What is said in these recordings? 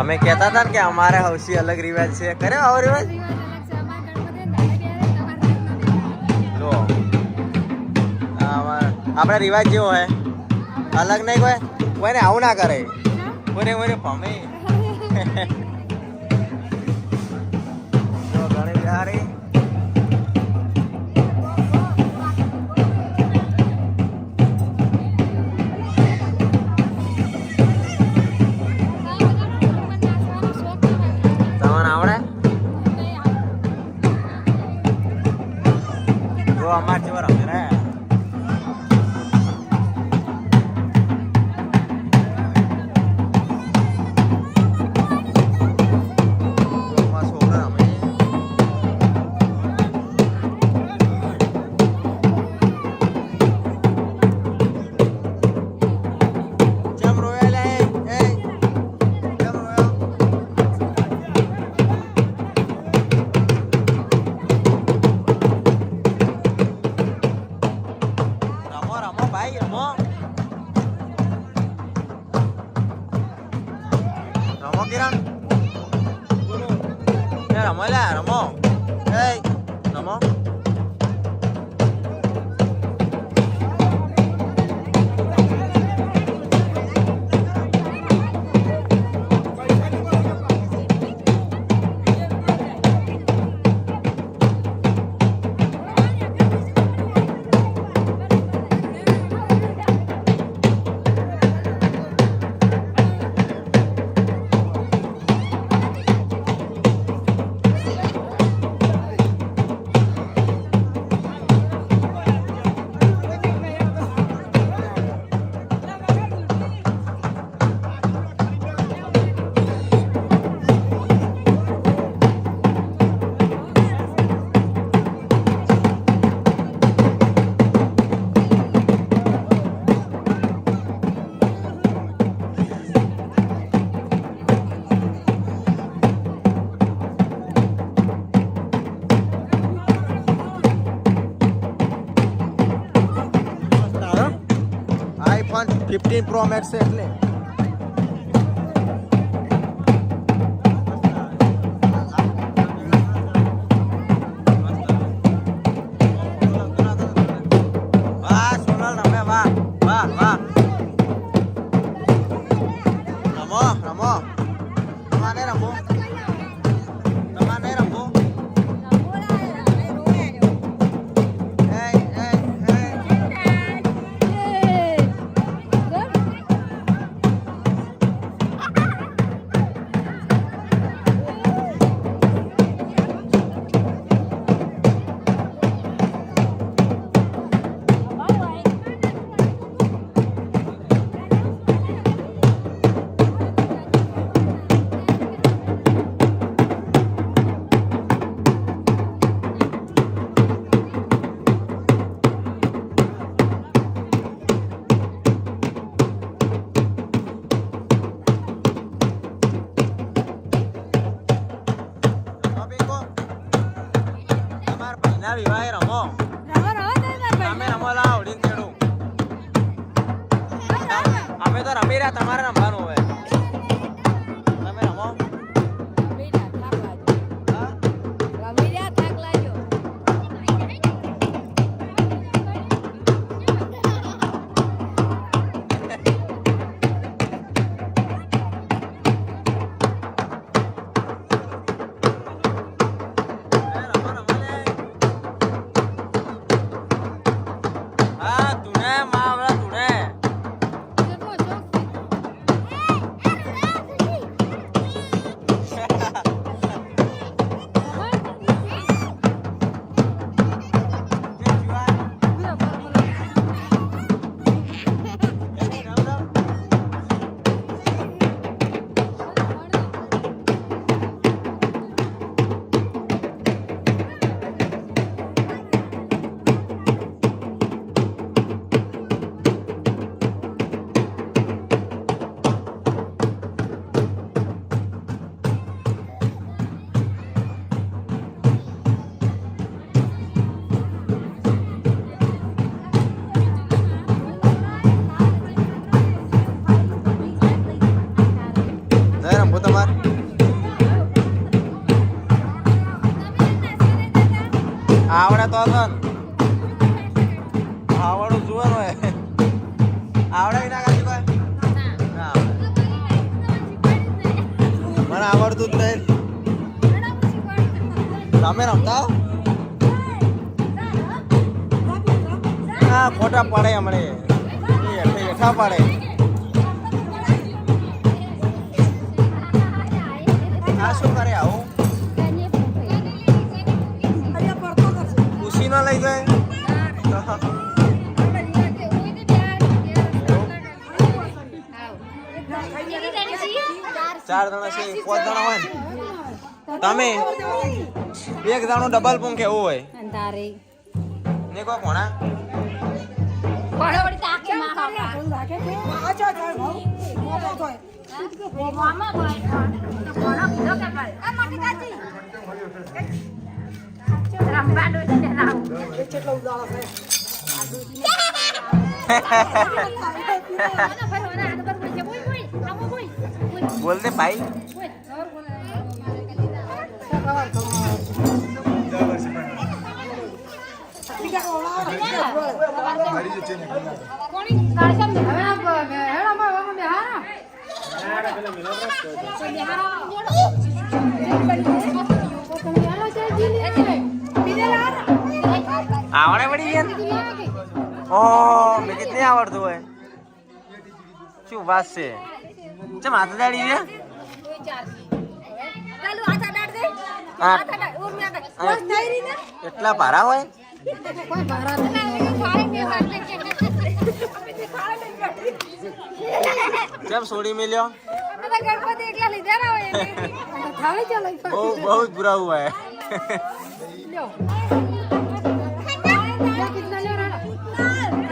અમે કહેતા હતા ને કે અમારે હવસી અલગ રિવાજ છે. કર્યો આવો રિવાજ? જો આપણે રિવાજ જેવો હોય અલગ નહીં કોઈ કોઈને આવું ના કરે કોઈને કોઈને ભમે ઘણી બિહારી અમાર જેવા રમે રે રમો લા રમો રમો iPhone 15 Pro Max છે એટલે વાહ સોનલ રમે વાહ વાહ વાહ રમો રમો તમારે રમો તમારે રમો વિવાહ રમો અમે રમોલા આવડીને તેડું અમે તો રમી રહ્યા તમારે રમવાનું હવે તમે રમો રમવું તમારે આવડે તો આવડું જોવાનું હોય આવડે ના કાઢી કોઈ ના મને આવડતું જ નહીં તમે રમતા હા ખોટા પડે હમણે હેઠા પડે આ શું કરે આવું ખુશી ના લઈ જાય 4 જણા છે 5 જણા હોય ને તમે એક જણો ડબલ પૂંખ કેવું હોય ને કોઈ કોણા बोल दे भाई आवड़े बड़ी है ओ मैं कितने आवड़तु है શું વાત છે ચમ હાથ દાડી છે એટલા ભારા હોય કેમ છોડી મેલ્યો બહુ बुरा हुआ है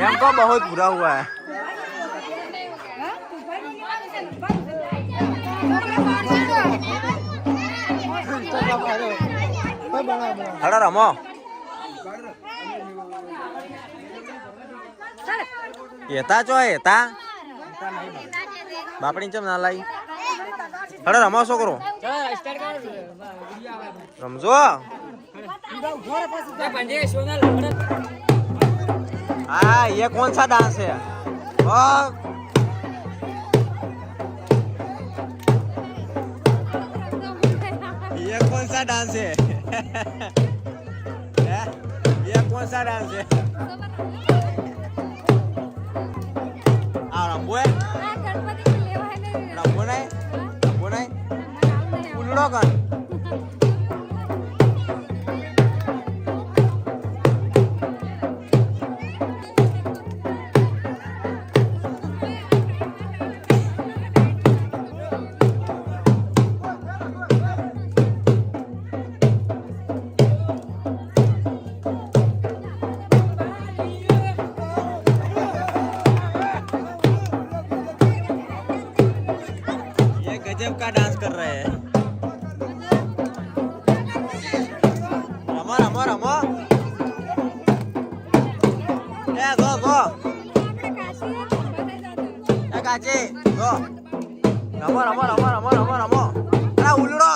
हमको बहुत बुरा हुआ है हड़ा रमो येता जो येता बापड़ी चम ना लाई हड़ा रमो शो करो रमजो हाँ ये कौन सा डांस है ये कौन सा डांस है ये कौन सा डांस है रंबो है रंबो नहीं उलड़ो कन गजब का डांस कर रहे हैं रमो रमो रमो ए गो ए काचे गो रमो रमो रमो रमो रमो रमो अरे उलड़ो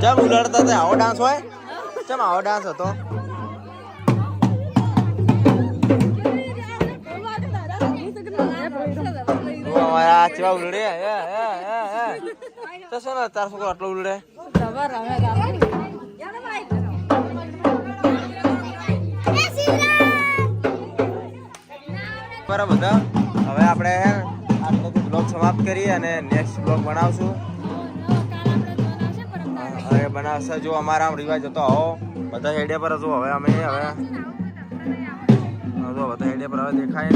जब उलड़ता था आओ डांस होए जब आओ डांस હતો हमारा चवा उलड़े तो सुन तार को आटलो उलड़े जबर रमेगा પર બધા હવે આપણે આટલો બ્લોગ સમાપ્ત કરીએ અને નેક્સ્ટ બ્લોગ બનાવશું હવે બનાવશે જો અમારા રિવાજ હતો આવો બધા હેડે પર જો હવે અમે હવે જો બધા હેડે પર હવે દેખાય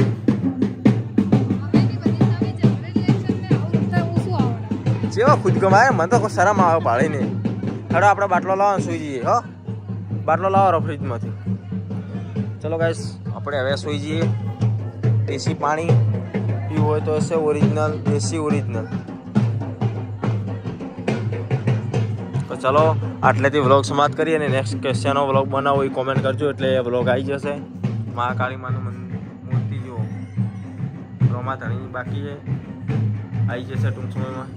જેવો ખુદ ગમાય મને તો કોઈ શરમ આવે પાડી નહીં હેડો આપણે બાટલો લાવો સુઈ જઈએ હો બાટલો લાવો ફ્રીજમાંથી ચલો ગાઈસ આપણે હવે સુઈ જઈએ દેશી પાણી પીવું હોય તો હશે ઓરિજિનલ દેશી ઓરિજિનલ ચલો આટલેથી વ્લોગ સમાપ્ત કરીએ અને નેક્સ્ટ ક્વેશ્ચનનો વ્લોગ બનાવો એ કોમેન્ટ કરજો એટલે એ વ્લોગ આવી જશે. મહાકાળી માનું મૂર્તિ જુઓ, રોમા ધણી બાકી છે, આવી જશે ટૂંક સમયમાં.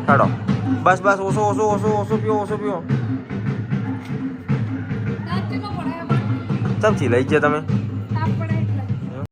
હેડો બસ બસ, ઓછો પીવો. ચમચી લઈ ગયા તમે.